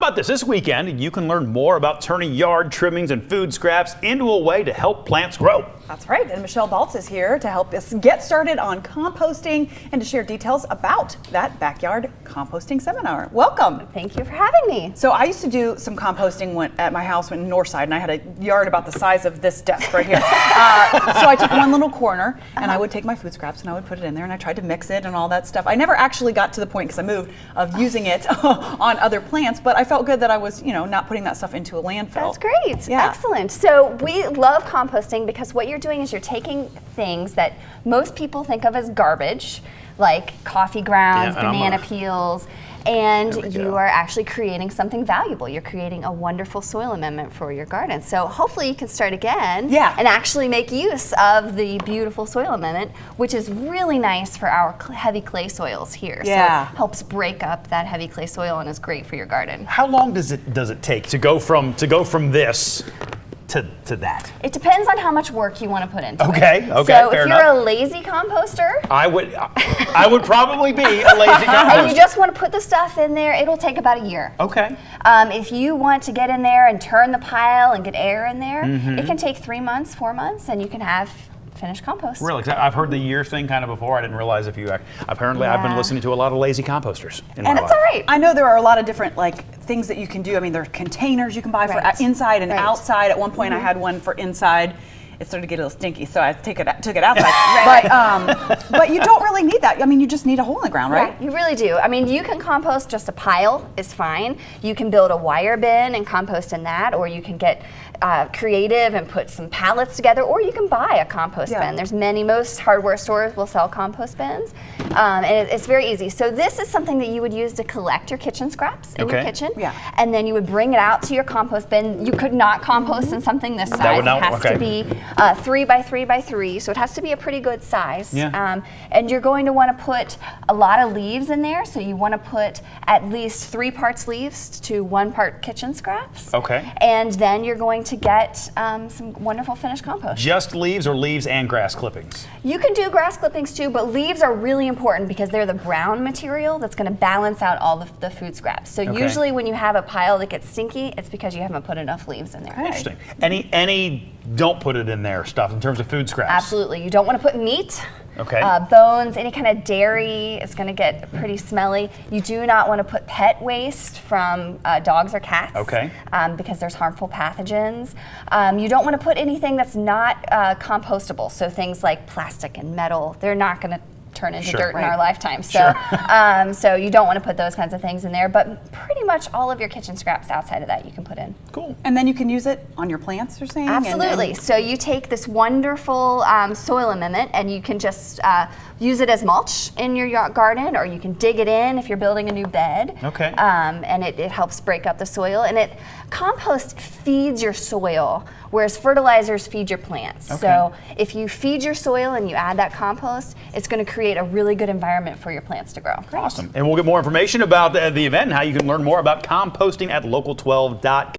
But this weekend, you can learn more about turning yard trimmings and food scraps into a way to help plants grow. That's right, and Michelle Balz is here to help us get started on composting and to share details about that backyard composting seminar. Welcome. Thank you for having me. So I used to do some composting at my house in Northside, and I had a yard about the size of this desk right here. So I took one little corner, and I would take my food scraps and I would put it in there, and I tried to mix it and all that stuff. I never actually got to the point, because I moved, of using it on other plants, but I felt good that I was, not putting that stuff into a landfill. That's great. Yeah. Excellent. So we love composting because what you're doing is you're taking things that most people think of as garbage, like coffee grounds, banana peels, and you are actually creating something valuable. You're creating a wonderful soil amendment for your garden. So hopefully you can start again and actually make use of the beautiful soil amendment, which is really nice for our heavy clay soils here. Yeah. So it helps break up that heavy clay soil and is great for your garden. How long does it take to go from this to that? It depends on how much work you want to put into it. Okay, so fair if enough. you're a lazy composter, I would probably be a lazy composter. and you just want to put the stuff in there, it'll take about a year. Okay. If you want to get in there and turn the pile and get air in there, it can take 3 months, 4 months, and you can have finished compost. Really? 'Cause I've heard the year thing kind of before. I didn't realize if you apparently I've been listening to a lot of lazy composters in my life. And it's all right. I know there are a lot of different things that you can do. I mean, there are containers you can buy for inside and outside. At one point, I had one for inside. It started to get a little stinky, so I took it outside. But you don't really need that. I mean, you just need a hole in the ground, right? Yeah, you really do. I mean, you can compost just a pile is fine. You can build a wire bin and compost in that, or you can get creative and put some pallets together, or you can buy a compost bin. There's most hardware stores will sell compost bins, and it's very easy. So this is something that you would use to collect your kitchen scraps in your kitchen, and then you would bring it out to your compost bin. You could not compost in something this size. It has to be 3 by 3 by 3, so it has to be a pretty good size. And you're going to want to put a lot of leaves in there, so you want to put at least 3 parts leaves to 1 part kitchen scraps. Okay. And then you're going to get some wonderful finished compost. Just leaves or leaves and grass clippings? You can do grass clippings too, but leaves are really important because they're the brown material that's going to balance out all the food scraps. So usually when you have a pile that gets stinky, it's because you haven't put enough leaves in there. Interesting. Any don't put it in there stuff in terms of food scraps? Absolutely. You don't want to put meat. Okay. Bones, any kind of dairy is going to get pretty smelly. You do not want to put pet waste from dogs or cats. Okay. Because there's harmful pathogens. You don't want to put anything that's not compostable. So things like plastic and metal, they're not going to turn into dirt in our lifetime. So, so you don't want to put those kinds of things in there, but pretty much all of your kitchen scraps outside of that you can put in. Cool. And then you can use it on your plants, you're saying? Absolutely. So you take this wonderful soil amendment and you can just use it as mulch in your garden, or you can dig it in if you're building a new bed. Okay. And it helps break up the soil, and compost feeds your soil, whereas fertilizers feed your plants. Okay. So if you feed your soil and you add that compost, it's going to create a really good environment for your plants to grow. Awesome. And we'll get more information about the event and how you can learn more about composting at local12.com.